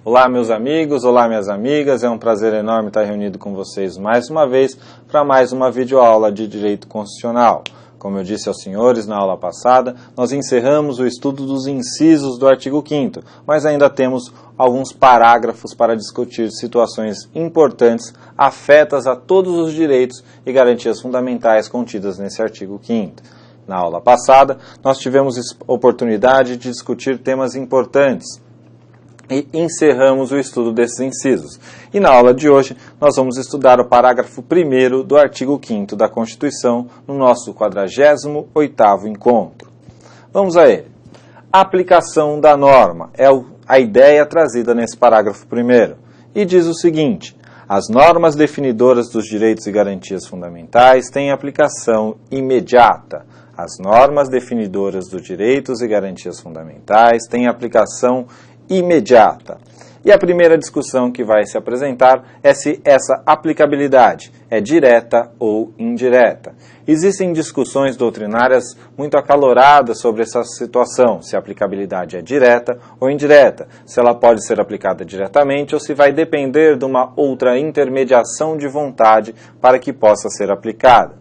Olá meus amigos, olá minhas amigas, é um prazer enorme estar reunido com vocês mais uma vez para mais uma videoaula de Direito Constitucional. Como eu disse aos senhores na aula passada, nós encerramos o estudo dos incisos do artigo 5º, mas ainda temos alguns parágrafos para discutir situações importantes afetas a todos os direitos e garantias fundamentais contidas nesse artigo 5º. Na aula passada, nós tivemos oportunidade de discutir temas importantes e encerramos o estudo desses incisos. E na aula de hoje, nós vamos estudar o parágrafo 1º do artigo 5º da Constituição no nosso 48º encontro. Vamos a ele. Aplicação da norma é a ideia trazida nesse parágrafo 1º. E diz o seguinte: as normas definidoras dos direitos e garantias fundamentais têm aplicação imediata. As normas definidoras dos direitos e garantias fundamentais têm aplicação imediata. E a primeira discussão que vai se apresentar é se essa aplicabilidade é direta ou indireta. Existem discussões doutrinárias muito acaloradas sobre essa situação, se a aplicabilidade é direta ou indireta, se ela pode ser aplicada diretamente ou se vai depender de uma outra intermediação de vontade para que possa ser aplicada.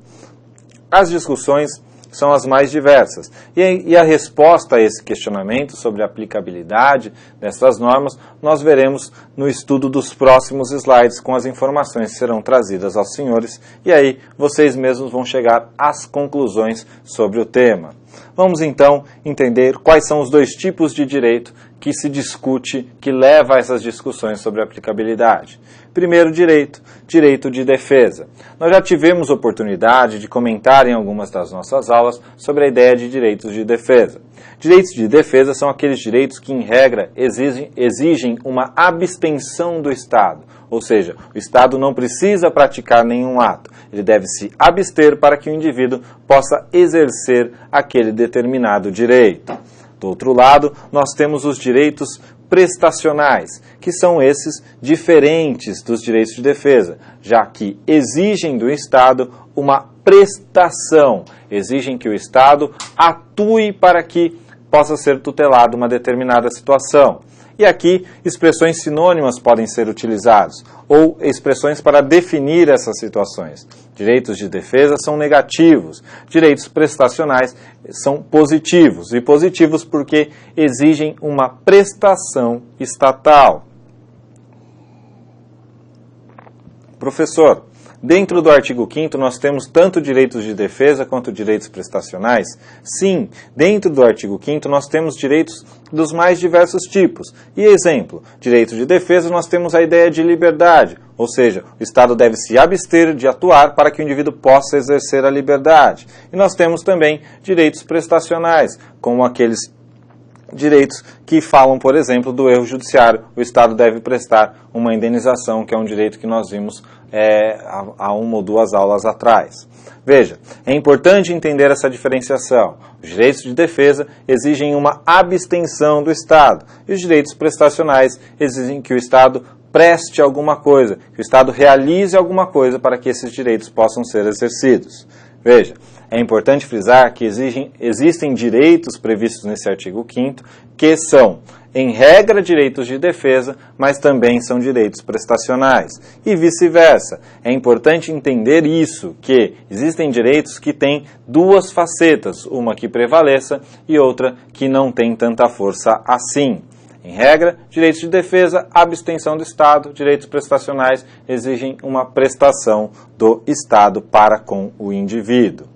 As discussões são as mais diversas. E a resposta a esse questionamento sobre a aplicabilidade dessas normas, nós veremos no estudo dos próximos slides com as informações que serão trazidas aos senhores, e aí vocês mesmos vão chegar às conclusões sobre o tema. Vamos então entender quais são os dois tipos de direito que se discute, que leva a essas discussões sobre a aplicabilidade. Primeiro direito, direito de defesa. Nós já tivemos oportunidade de comentar em algumas das nossas aulas sobre a ideia de direitos de defesa. Direitos de defesa são aqueles direitos que, em regra, exigem uma abstenção do Estado. Ou seja, o Estado não precisa praticar nenhum ato. Ele deve se abster para que o indivíduo possa exercer aquele determinado direito. Do outro lado, nós temos os direitos prestacionais, que são esses diferentes dos direitos de defesa, já que exigem do Estado uma prestação, exigem que o Estado atue para que possa ser tutelada uma determinada situação. E aqui, expressões sinônimas podem ser utilizadas, ou expressões para definir essas situações. Direitos de defesa são negativos, direitos prestacionais são positivos, e positivos porque exigem uma prestação estatal. Professor, dentro do artigo 5º nós temos tanto direitos de defesa quanto direitos prestacionais? Sim, dentro do artigo 5º nós temos direitos dos mais diversos tipos. E exemplo, direito de defesa nós temos a ideia de liberdade, ou seja, o Estado deve se abster de atuar para que o indivíduo possa exercer a liberdade. E nós temos também direitos prestacionais, como aqueles direitos que falam, por exemplo, do erro judiciário. O Estado deve prestar uma indenização, que é um direito que nós vimos há uma ou duas aulas atrás. Veja, é importante entender essa diferenciação. Os direitos de defesa exigem uma abstenção do Estado, e os direitos prestacionais exigem que o Estado preste alguma coisa, que o Estado realize alguma coisa para que esses direitos possam ser exercidos. Veja, é importante frisar que existem direitos previstos nesse artigo 5º que são, em regra, direitos de defesa, mas também são direitos prestacionais. E vice-versa. É importante entender isso, que existem direitos que têm duas facetas, uma que prevaleça e outra que não tem tanta força assim. Em regra, direitos de defesa, abstenção do Estado, direitos prestacionais exigem uma prestação do Estado para com o indivíduo.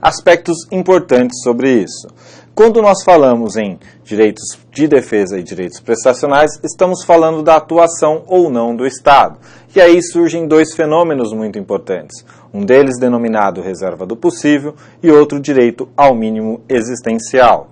Aspectos importantes sobre isso. Quando nós falamos em direitos de defesa e direitos prestacionais, estamos falando da atuação ou não do Estado. E aí surgem dois fenômenos muito importantes. Um deles denominado reserva do possível e outro direito ao mínimo existencial.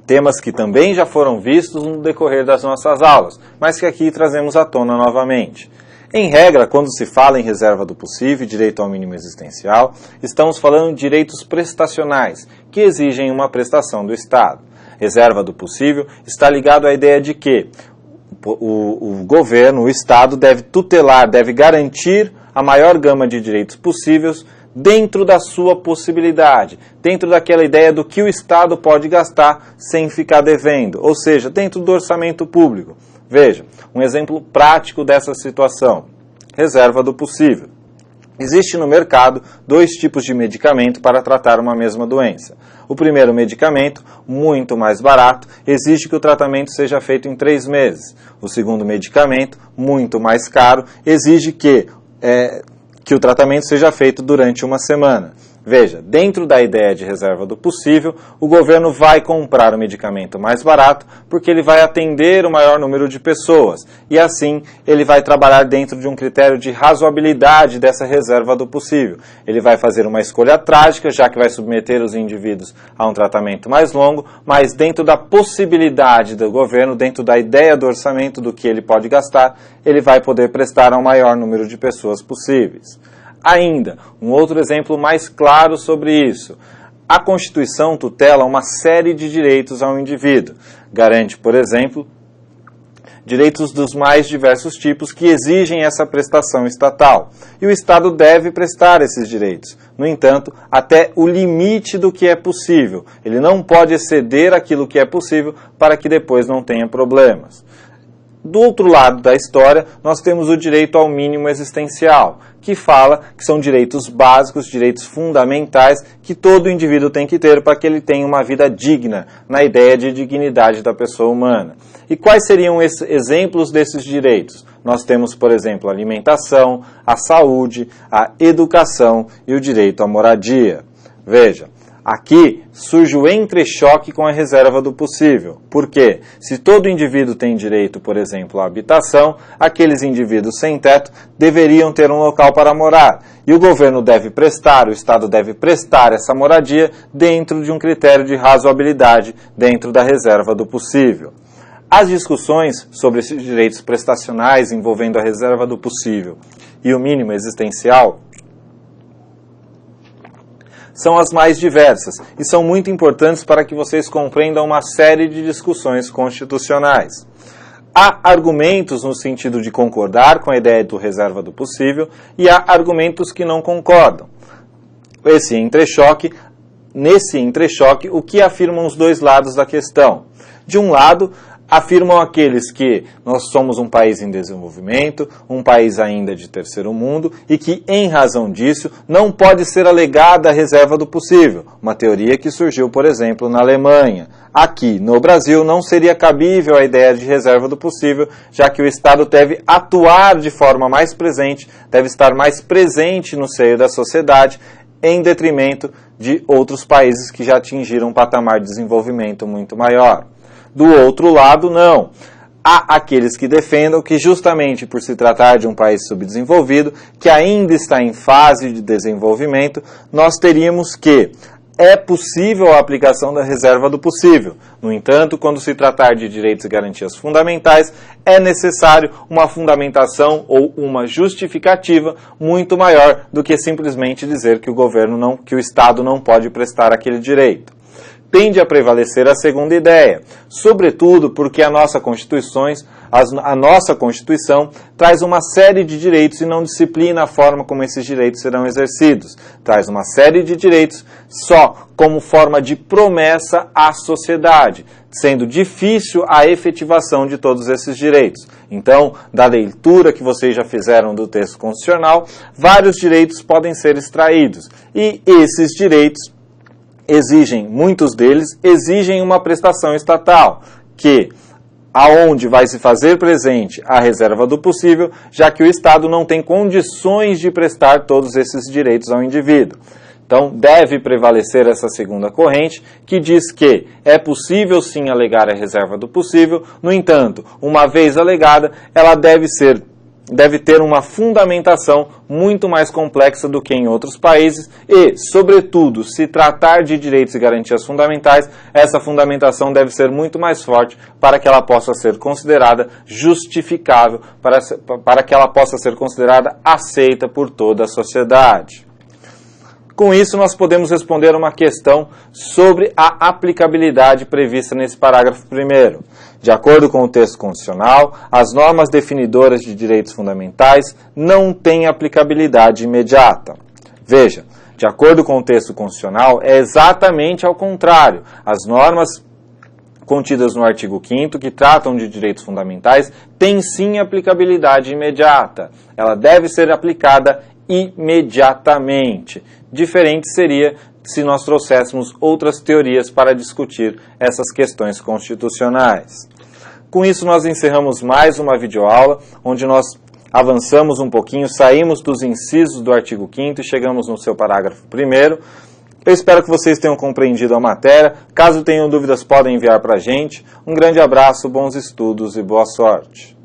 Temas que também já foram vistos no decorrer das nossas aulas, mas que aqui trazemos à tona novamente. Em regra, quando se fala em reserva do possível e direito ao mínimo existencial, estamos falando de direitos prestacionais, que exigem uma prestação do Estado. Reserva do possível está ligado à ideia de que o governo, o Estado, deve tutelar, deve garantir a maior gama de direitos possíveis dentro da sua possibilidade, dentro daquela ideia do que o Estado pode gastar sem ficar devendo, ou seja, dentro do orçamento público. Veja, um exemplo prático dessa situação, reserva do possível. Existe no mercado 2 tipos de medicamento para tratar uma mesma doença. O primeiro medicamento, muito mais barato, exige que o tratamento seja feito em 3 meses. O segundo medicamento, muito mais caro, exige que o tratamento seja feito durante uma semana. Veja, dentro da ideia de reserva do possível, o governo vai comprar o medicamento mais barato porque ele vai atender o maior número de pessoas e assim ele vai trabalhar dentro de um critério de razoabilidade dessa reserva do possível. Ele vai fazer uma escolha trágica, já que vai submeter os indivíduos a um tratamento mais longo, mas dentro da possibilidade do governo, dentro da ideia do orçamento do que ele pode gastar, ele vai poder prestar ao maior número de pessoas possíveis. Ainda, um outro exemplo mais claro sobre isso. A Constituição tutela uma série de direitos ao indivíduo. Garante, por exemplo, direitos dos mais diversos tipos que exigem essa prestação estatal. E o Estado deve prestar esses direitos. No entanto, até o limite do que é possível. Ele não pode exceder aquilo que é possível para que depois não tenha problemas. Do outro lado da história, nós temos o direito ao mínimo existencial, que fala que são direitos básicos, direitos fundamentais que todo indivíduo tem que ter para que ele tenha uma vida digna, na ideia de dignidade da pessoa humana. E quais seriam exemplos desses direitos? Nós temos, por exemplo, a alimentação, a saúde, a educação e o direito à moradia. Veja, aqui surge o entrechoque com a reserva do possível. Por quê? Se todo indivíduo tem direito, por exemplo, à habitação, aqueles indivíduos sem teto deveriam ter um local para morar. E o governo deve prestar, o Estado deve prestar essa moradia dentro de um critério de razoabilidade, dentro da reserva do possível. As discussões sobre esses direitos prestacionais envolvendo a reserva do possível e o mínimo existencial são as mais diversas e são muito importantes para que vocês compreendam uma série de discussões constitucionais. Há argumentos no sentido de concordar com a ideia do reserva do possível e há argumentos que não concordam. Nesse entrechoque, o que afirmam os dois lados da questão? De um lado, afirmam aqueles que nós somos um país em desenvolvimento, um país ainda de terceiro mundo e que, em razão disso, não pode ser alegada a reserva do possível, uma teoria que surgiu, por exemplo, na Alemanha. Aqui, no Brasil, não seria cabível a ideia de reserva do possível, já que o Estado deve atuar de forma mais presente, deve estar mais presente no seio da sociedade, em detrimento de outros países que já atingiram um patamar de desenvolvimento muito maior. Do outro lado, não. Há aqueles que defendam que justamente por se tratar de um país subdesenvolvido, que ainda está em fase de desenvolvimento, nós teríamos que é possível a aplicação da reserva do possível. No entanto, quando se tratar de direitos e garantias fundamentais, é necessário uma fundamentação ou uma justificativa muito maior do que simplesmente dizer que o Estado não pode prestar aquele direito. Tende a prevalecer a segunda ideia, sobretudo porque a nossa Constituição traz uma série de direitos e não disciplina a forma como esses direitos serão exercidos. Traz uma série de direitos só como forma de promessa à sociedade, sendo difícil a efetivação de todos esses direitos. Então, da leitura que vocês já fizeram do texto constitucional, vários direitos podem ser extraídos. E esses direitos muitos deles exigem uma prestação estatal, que aonde vai se fazer presente a reserva do possível, já que o Estado não tem condições de prestar todos esses direitos ao indivíduo. Então, deve prevalecer essa segunda corrente, que diz que é possível sim alegar a reserva do possível, no entanto, uma vez alegada, ela deve ter uma fundamentação muito mais complexa do que em outros países e, sobretudo, se tratar de direitos e garantias fundamentais, essa fundamentação deve ser muito mais forte para que ela possa ser considerada justificável, para que ela possa ser considerada aceita por toda a sociedade. Com isso, nós podemos responder uma questão sobre a aplicabilidade prevista nesse parágrafo 1º. De acordo com o texto constitucional, as normas definidoras de direitos fundamentais não têm aplicabilidade imediata. Veja, De acordo com o texto constitucional, é exatamente ao contrário. As normas contidas no artigo 5º, que tratam de direitos fundamentais, têm sim aplicabilidade imediata. Ela deve ser aplicada imediatamente. Diferente seria se nós trouxéssemos outras teorias para discutir essas questões constitucionais. Com isso, nós encerramos mais uma videoaula, onde nós avançamos um pouquinho, saímos dos incisos do artigo 5º e chegamos no seu parágrafo 1º. Eu espero que vocês tenham compreendido a matéria. Caso tenham dúvidas, podem enviar para a gente. Um grande abraço, bons estudos e boa sorte.